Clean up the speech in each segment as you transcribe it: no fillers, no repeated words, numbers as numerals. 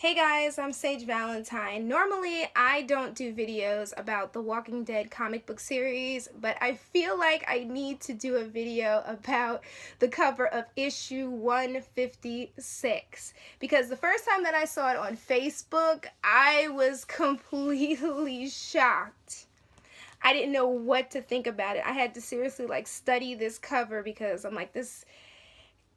Hey guys, I'm Sage Valentine. Normally, I don't do videos about the Walking Dead comic book series, but I feel like I need to do a video about the cover of issue 156. Because the first time that I saw it on Facebook, I was completely shocked. I didn't know what to think about it. I had to seriously study this cover because I'm like, this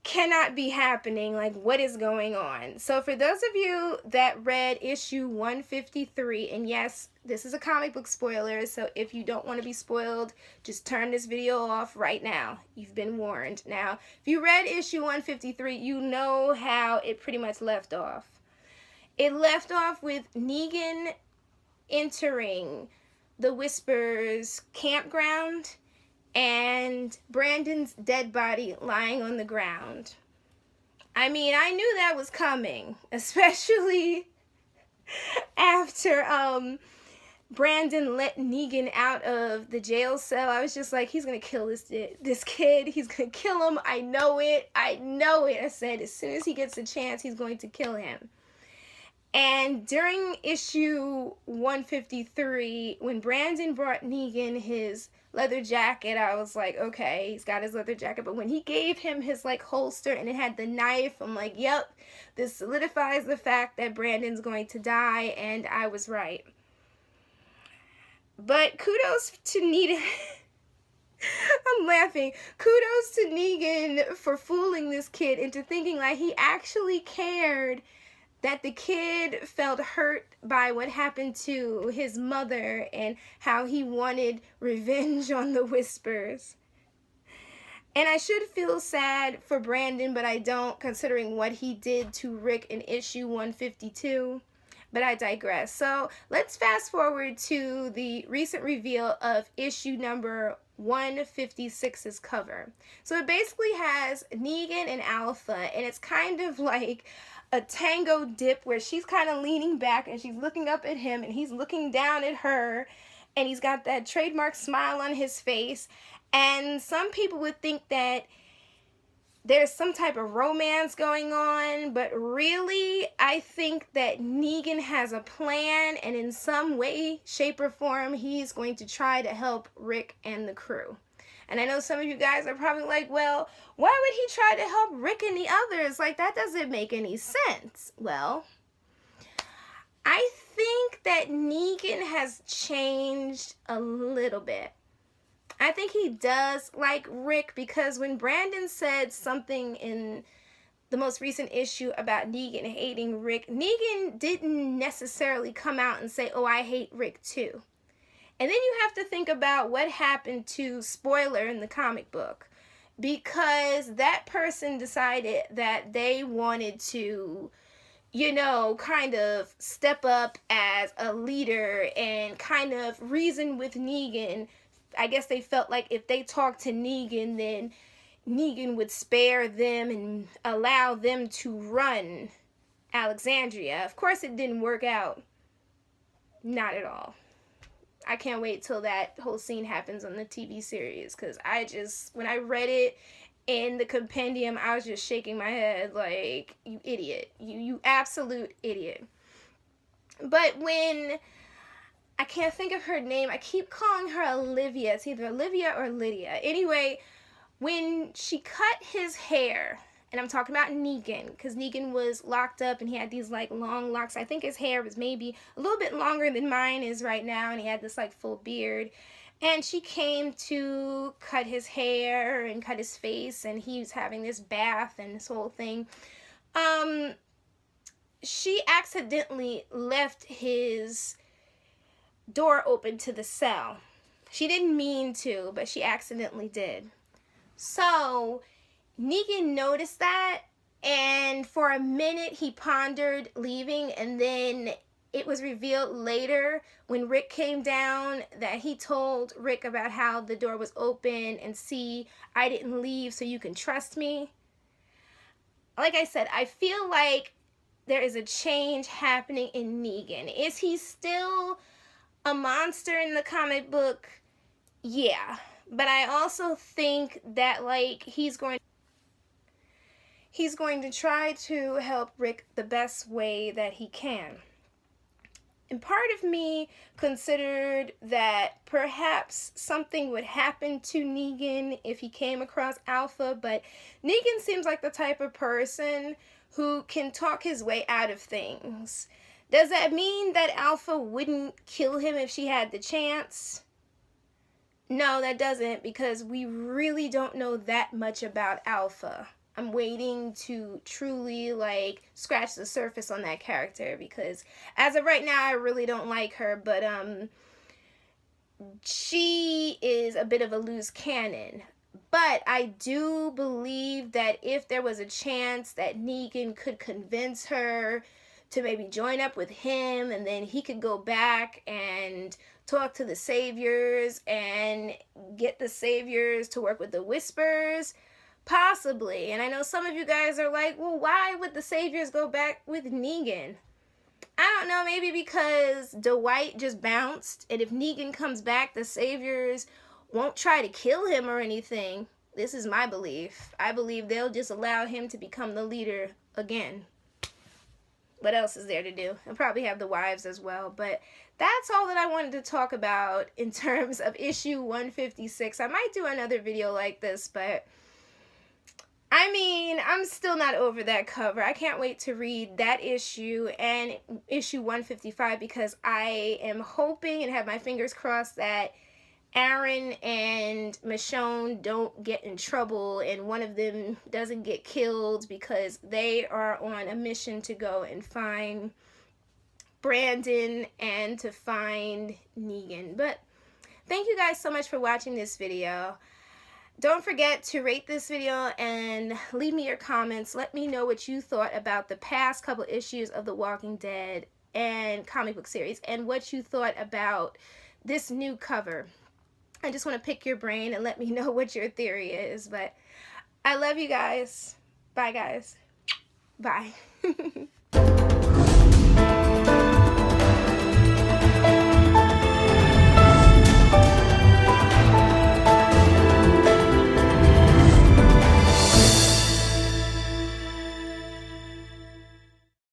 cannot be happening. Like, what is going on? So for those of you that read issue 153, and yes, this is a comic book spoiler, so if you don't want to be spoiled, just turn this video off right now. You've been warned. Now, if you read issue 153, you know how it pretty much left off. It left off with Negan entering the Whispers campground and Brandon's dead body lying on the ground. I mean, I knew that was coming, especially after Brandon let Negan out of the jail cell. I was just like, he's gonna kill this kid. He's gonna kill him. I know it. I said, as soon as he gets a chance, he's going to kill him. And during issue 153, when Brandon brought Negan his leather jacket, I was like, okay, he's got his leather jacket. But when he gave him his holster and it had the knife, I'm like, yep, this solidifies the fact that Brandon's going to die, and I was right. But kudos to Negan. I'm laughing. Kudos to Negan for fooling this kid into thinking like he actually cared that the kid felt hurt by what happened to his mother and how he wanted revenge on the Whispers. And I should feel sad for Brandon, but I don't, considering what he did to Rick in issue 152. But I digress. So let's fast forward to the recent reveal of issue number 156's cover. So it basically has Negan and Alpha, and it's kind of like a tango dip where she's kind of leaning back and she's looking up at him and he's looking down at her, and he's got that trademark smile on his face. And some people would think that there's some type of romance going on, but really, I think that Negan has a plan, and in some way, shape, or form, he's going to try to help Rick and the crew. And I know some of you guys are probably like, well, why would he try to help Rick and the others? Like, that doesn't make any sense. Well, I think that Negan has changed a little bit. I think he does like Rick, because when Brandon said something in the most recent issue about Negan hating Rick, Negan didn't necessarily come out and say, oh, I hate Rick too. And then you have to think about what happened to Spoiler in the comic book, because that person decided that they wanted to, kind of step up as a leader and kind of reason with Negan. I guess they felt like if they talked to Negan, then Negan would spare them and allow them to run Alexandria. Of course, it didn't work out. Not at all. I can't wait till that whole scene happens on the TV series, because when I read it in the compendium, I was just shaking my head like, you idiot. You absolute idiot. But when, I can't think of her name, I keep calling her Olivia. It's either Olivia or Lydia. Anyway, when she cut his hair, and I'm talking about Negan, because Negan was locked up and he had these long locks. I think his hair was maybe a little bit longer than mine is right now, and he had this full beard. And she came to cut his hair and cut his face, and he was having this bath and this whole thing. She accidentally left his door open to the cell. She didn't mean to, but she accidentally did. So Negan noticed that, and for a minute he pondered leaving, and then it was revealed later when Rick came down that he told Rick about how the door was open, and see, I didn't leave so you can trust me. Like I said, I feel like there is a change happening in Negan. Is he still a monster in the comic book? Yeah. But I also think that he's going to try to help Rick the best way that he can. And part of me considered that perhaps something would happen to Negan if he came across Alpha, but Negan seems like the type of person who can talk his way out of things. Does that mean that Alpha wouldn't kill him if she had the chance? No, that doesn't, because we really don't know that much about Alpha. I'm waiting to truly scratch the surface on that character, because as of right now I really don't like her, but she is a bit of a loose cannon. But I do believe that if there was a chance that Negan could convince her to maybe join up with him, and then he could go back and talk to the Saviors and get the Saviors to work with the Whispers, possibly. And I know some of you guys are like, well, why would the Saviors go back with Negan? I don't know, maybe because Dwight just bounced, and if Negan comes back, the Saviors won't try to kill him or anything. This is my belief. I believe they'll just allow him to become the leader again. What else is there to do? And probably have the wives as well. But that's all that I wanted to talk about in terms of issue 156. I might do another video like this, but I mean, I'm still not over that cover. I can't wait to read that issue and issue 155, because I am hoping and have my fingers crossed that Aaron and Michonne don't get in trouble and one of them doesn't get killed, because they are on a mission to go and find Brandon and to find Negan. But thank you guys so much for watching this video. Don't forget to rate this video and leave me your comments. Let me know what you thought about the past couple issues of The Walking Dead and comic book series, and what you thought about this new cover. I just want to pick your brain and let me know what your theory is. But I love you guys. Bye, guys. Bye.